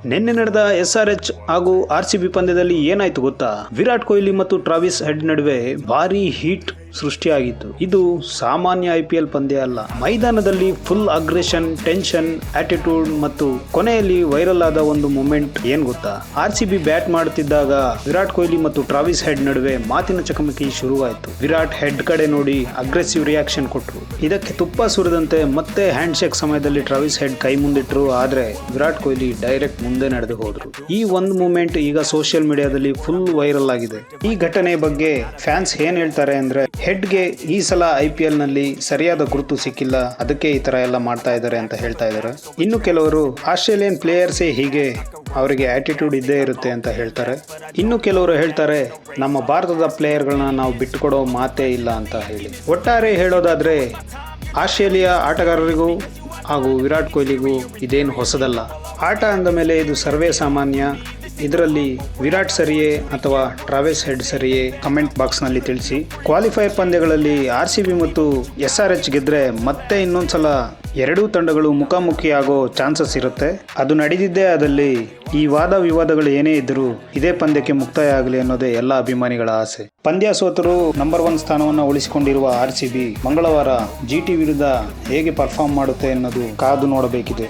ನಿನ್ನೆ ನಡೆದ SRH ಹಾಗೂ RCB ಪಂದ್ಯದಲ್ಲಿ ಏನಾಯ್ತು ಗೊತ್ತಾ? ವಿರಾಟ್ ಕೊಹ್ಲಿ ಮತ್ತು ಟ್ರಾವಿಸ್ ಹೆಡ್ ನಡುವೆ ಭಾರಿ ಹೀಟ್ ಸೃಷ್ಟಿಯಾಗಿತ್ತು. ಇದು ಸಾಮಾನ್ಯ IPL ಪಂದ್ಯ ಅಲ್ಲ. ಮೈದಾನದಲ್ಲಿ ಫುಲ್ ಅಗ್ರೆಷನ್, ಟೆನ್ಷನ್, ಆಟಿಟ್ಯೂಡ್ ಮತ್ತು ಕೊನೆಯಲ್ಲಿ ವೈರಲ್ ಆದ ಒಂದು ಮೂಮೆಂಟ್ ಏನ್ ಗೊತ್ತಾ? RCB ಬ್ಯಾಟ್ ಮಾಡುತ್ತಿದ್ದಾಗ ವಿರಾಟ್ ಕೊಹ್ಲಿ ಮತ್ತು ಟ್ರಾವಿಸ್ ಹೆಡ್ ನಡುವೆ ಮಾತಿನ ಚಕಮಕಿ ಶುರುವಾಯಿತು. ವಿರಾಟ್ ಹೆಡ್ ಕಡೆ ನೋಡಿ ಅಗ್ರೆಸಿವ್ ರಿಯಾಕ್ಷನ್ ಕೊಟ್ಟರು. ಇದಕ್ಕೆ ತುಪ್ಪ ಸುರಿದಂತೆ ಮತ್ತೆ ಹ್ಯಾಂಡ್ ಶೇಕ್ ಸಮಯದಲ್ಲಿ ಟ್ರಾವಿಸ್ ಹೆಡ್ ಕೈ ಮುಂದಿಟ್ರು. ಆದ್ರೆ ವಿರಾಟ್ ಕೊಹ್ಲಿ ಡೈರೆಕ್ಟ್ ಮುಂದೆ ನಡೆದು ಹೋದ್ರು. ಈ ಒಂದು ಮೂಮೆಂಟ್ ಈಗ ಸೋಷಿಯಲ್ ಮೀಡಿಯಾದಲ್ಲಿ ಫುಲ್ ವೈರಲ್ ಆಗಿದೆ. ಈ ಘಟನೆ ಬಗ್ಗೆ ಫ್ಯಾನ್ಸ್ ಏನ್ ಹೇಳ್ತಾರೆ ಅಂದ್ರೆ, ಹೆಡ್ಗೆ ಈ ಸಲ IPL ನಲ್ಲಿ ಸರಿಯಾದ ಗುರುತು ಸಿಕ್ಕಿಲ್ಲ, ಅದಕ್ಕೆ ಈ ತರ ಎಲ್ಲ ಮಾಡ್ತಾ ಇದ್ದಾರೆ ಅಂತ ಹೇಳ್ತಾ ಇದ್ದಾರೆ. ಇನ್ನು ಕೆಲವರು ಆಸ್ಟ್ರೇಲಿಯನ್ ಪ್ಲೇಯರ್ಸೇ ಹೀಗೆ, ಅವರಿಗೆ ಆಟಿಟ್ಯೂಡ್ ಇದ್ದೇ ಇರುತ್ತೆ ಅಂತ ಹೇಳ್ತಾರೆ. ಇನ್ನು ಕೆಲವರು ಹೇಳ್ತಾರೆ, ನಮ್ಮ ಭಾರತದ ಪ್ಲೇಯರ್ಗಳನ್ನ ನಾವು ಬಿಟ್ಟುಕೊಡೋ ಮಾತೇ ಇಲ್ಲ ಅಂತ ಹೇಳಿ. ಒಟ್ಟಾರೆ ಹೇಳೋದಾದ್ರೆ, ಆಸ್ಟ್ರೇಲಿಯಾ ಆಟಗಾರರಿಗೂ ಹಾಗೂ ವಿರಾಟ್ ಕೊಹ್ಲಿಗೂ ಇದೇನು ಹೊಸದಲ್ಲ. ಆಟ ಅಂದ ಮೇಲೆ ಇದು ಸರ್ವೇ ಸಾಮಾನ್ಯ. ಇದರಲ್ಲಿ ವಿರಾಟ್ ಸರಿಯೇ ಅಥವಾ ಟ್ರಾವಿಸ್ ಹೆಡ್ ಸರಿಯೇ? ಕಮೆಂಟ್ ಬಾಕ್ಸ್ನಲ್ಲಿ ತಿಳಿಸಿ. ಕ್ವಾಲಿಫೈರ್ ಪಂದ್ಯಗಳಲ್ಲಿ RCB ಮತ್ತು SRH ಗೆದ್ರೆ ಮತ್ತೆ ಇನ್ನೊಂದ್ಸಲ ಎರಡೂ ತಂಡಗಳು ಮುಖಾಮುಖಿಯಾಗೋ ಚಾನ್ಸಸ್ ಇರುತ್ತೆ. ಅದು ನಡೆದಿದ್ದೇ ಆದಲ್ಲಿ ಈ ವಾದ ವಿವಾದಗಳು ಏನೇ ಇದ್ದರೂ ಇದೇ ಪಂದ್ಯಕ್ಕೆ ಮುಕ್ತಾಯ ಆಗಲಿ ಅನ್ನೋದೇ ಎಲ್ಲ ಅಭಿಮಾನಿಗಳ ಆಸೆ. ಪಂದ್ಯ ಸೋತರೂ ನಂಬರ್ 1 ಸ್ಥಾನವನ್ನು ಉಳಿಸಿಕೊಂಡಿರುವ RCB ಮಂಗಳವಾರ GT ವಿರುದ್ಧ ಹೇಗೆ ಪರ್ಫಾರ್ಮ್ ಮಾಡುತ್ತೆ ಅನ್ನೋದು ಕಾದು ನೋಡಬೇಕಿದೆ.